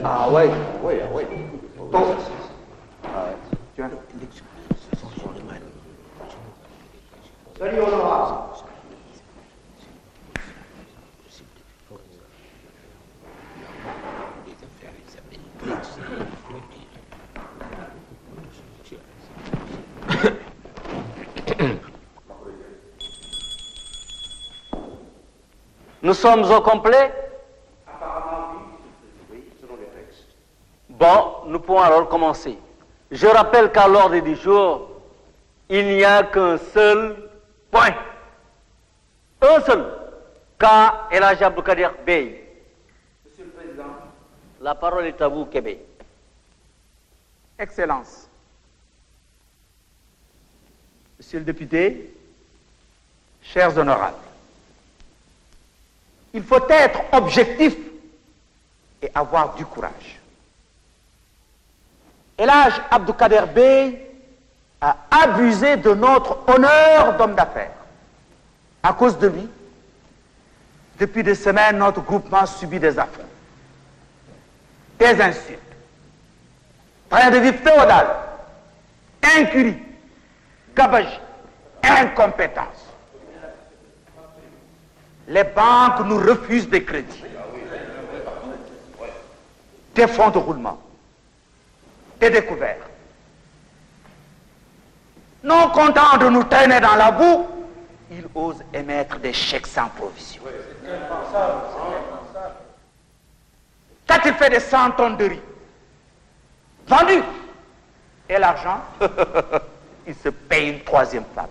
Ah ouais. Oui, oui. Bon. Salut, honorable. Nous sommes au complet? Apparemment, oui, selon les textes. Bon, nous pouvons alors commencer. Je rappelle qu'à l'ordre du jour, il n'y a qu'un seul point. Un seul. Cas El Hadj Abdou Kader Bey. Monsieur le Président. La parole est à vous, Kébé. Excellence. Monsieur le député, chers honorables, il faut être objectif et avoir du courage. El Hadj Abdou Kader Bey a abusé de notre honneur d'homme d'affaires. À cause de lui, depuis des semaines, notre groupement subit des affronts, des insultes, train de vie féodale, incurie, gabegie, incompétence. Les banques nous refusent des crédits, des fonds de roulement, des découvertes. Non content de nous traîner dans la boue, ils osent émettre des chèques sans provision. Qu'a-t-il fait des 100 tonnes de riz vendues? Et l'argent, il se paye une troisième femme.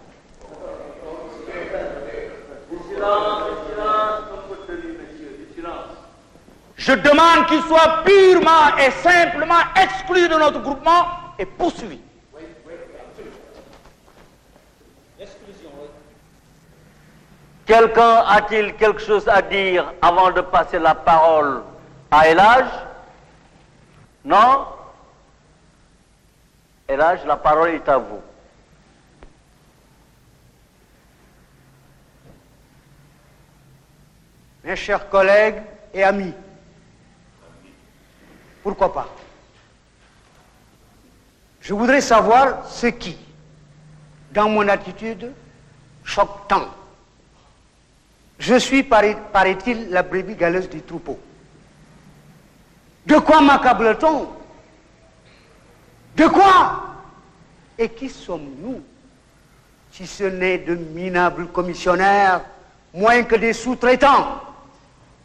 Je demande qu'il soit purement et simplement exclu de notre groupement et poursuivi. Quelqu'un a-t-il quelque chose à dire avant de passer la parole à El Hadj? Non? El Hadj, la parole est à vous. Mes chers collègues et amis, pourquoi pas? Je voudrais savoir ce qui, dans mon attitude, choque tant. Je suis, paraît-il, la brebis galeuse du troupeau. De quoi m'accable-t-on? De quoi? Et qui sommes-nous, si ce n'est de minables commissionnaires, moins que des sous-traitants?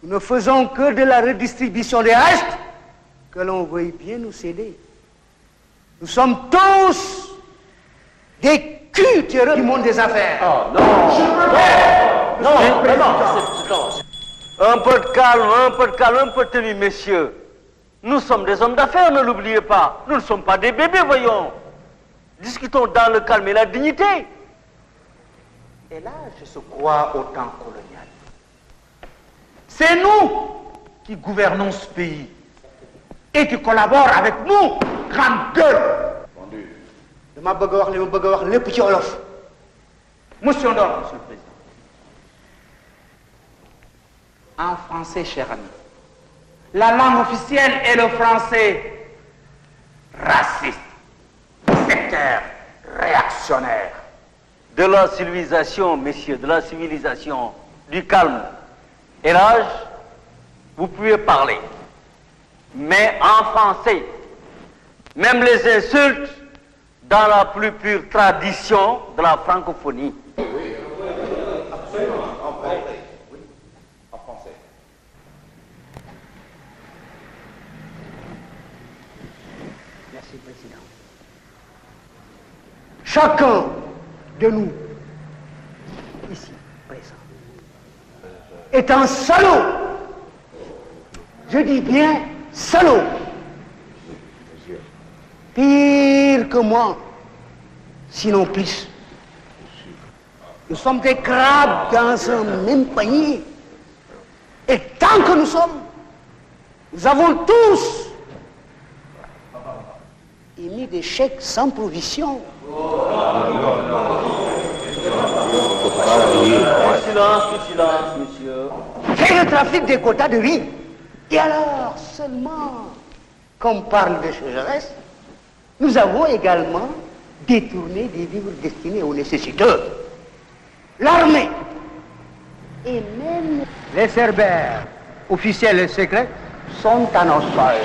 Nous ne faisons que de la redistribution des restes que l'on veuille bien nous céder. Nous sommes tous des cultures du monde des affaires. Oh non! Un peu de calme, un peu de tenue, messieurs. Nous sommes des hommes d'affaires, ne l'oubliez pas. Nous ne sommes pas des bébés, voyons. Discutons dans le calme et la dignité. Et là, je se crois au temps colonial. C'est nous qui gouvernons ce pays et qui collaborent avec nous, grande gueule. dama bëgg a wax li ma bëgg a wax lépp ci olof. Monsieur Ndor, Monsieur le Président. En français, cher ami, la langue officielle est le français raciste, sectaire, réactionnaire. De la civilisation, messieurs, de la civilisation, du calme. El Hadj, vous pouvez parler, mais en français. Même les insultes dans la plus pure tradition de la francophonie. Oui, absolument. En français. Oui, en français. Merci, Président. Chacun de nous, ici, présent, est un salaud. Je dis bien salaud. Pire que moi, sinon plus. Nous sommes des crabes dans un même panier. Et tant que nous sommes, nous avons tous émis des chèques sans provision. Silence, silence, monsieur. C'est le trafic des quotas de riz. Et alors, seulement, comme parle de sécheresse, nous avons également détourné des vivres destinés aux nécessiteux. L'armée et même les cerbères, officiels et secrets, sont à nos sols.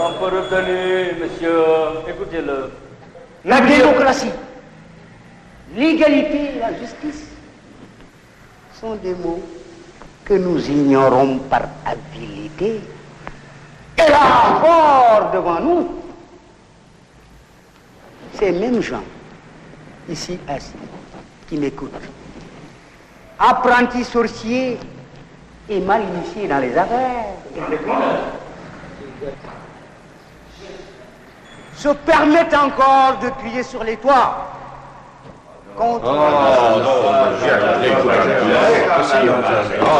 On peut retenir, monsieur. Écoutez-le. La démocratie, l'égalité et la justice sont des mots que nous ignorons par habileté. Et là, fort devant nous, ces mêmes gens, ici assis, qui m'écoutent, apprentis sorciers et mal initiés dans les affaires, se permettent encore de crier sur les toits contre...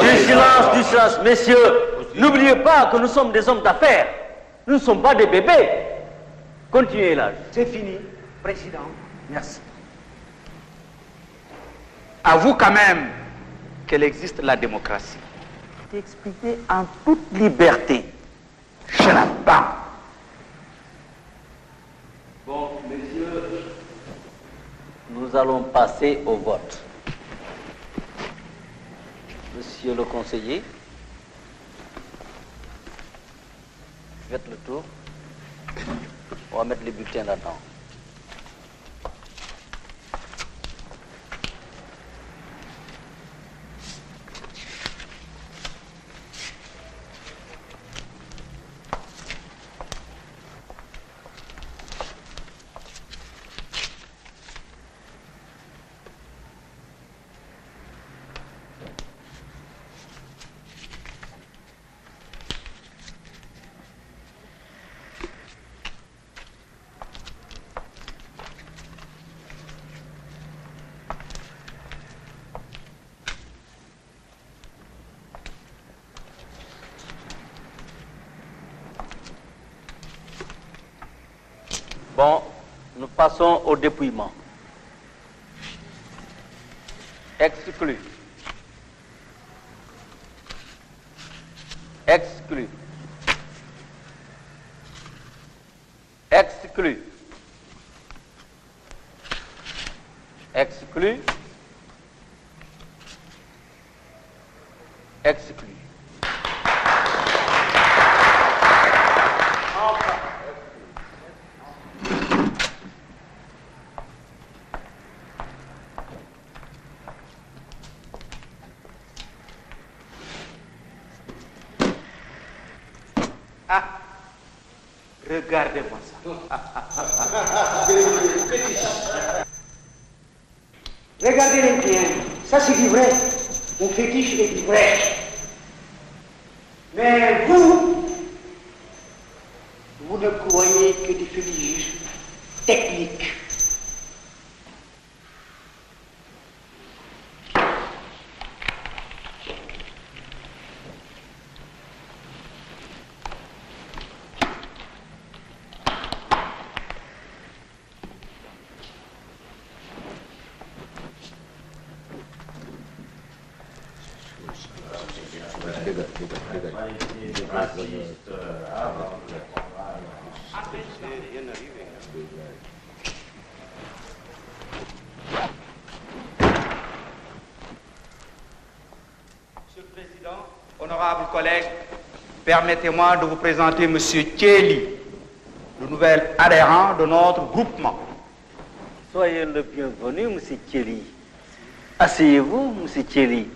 Du silence, messieurs. N'oubliez pas que nous sommes des hommes d'affaires. Nous ne sommes pas des bébés. Continuez là. C'est fini, Président. Merci. Avoue quand même qu'elle existe la démocratie. Expliquez en toute liberté. Je la bats. Bon, messieurs, nous allons passer au vote. Monsieur le conseiller, faites le tour. On va mettre les bulletins là-dedans. Bon, nous passons au dépouillement. Exclu. Exclu. Exclu. Exclu. Exclu. Regardez-moi ça. Regardez-les bien, ça c'est du vrai. Mon fétiche est du vrai. Mais vous ne croyez que des fétiches techniques. Monsieur le Président, honorables collègues, permettez-moi de vous présenter M. Thiely, le nouvel adhérent de notre groupement. Soyez le bienvenu, M. Thiely. Asseyez-vous, M. Thiely.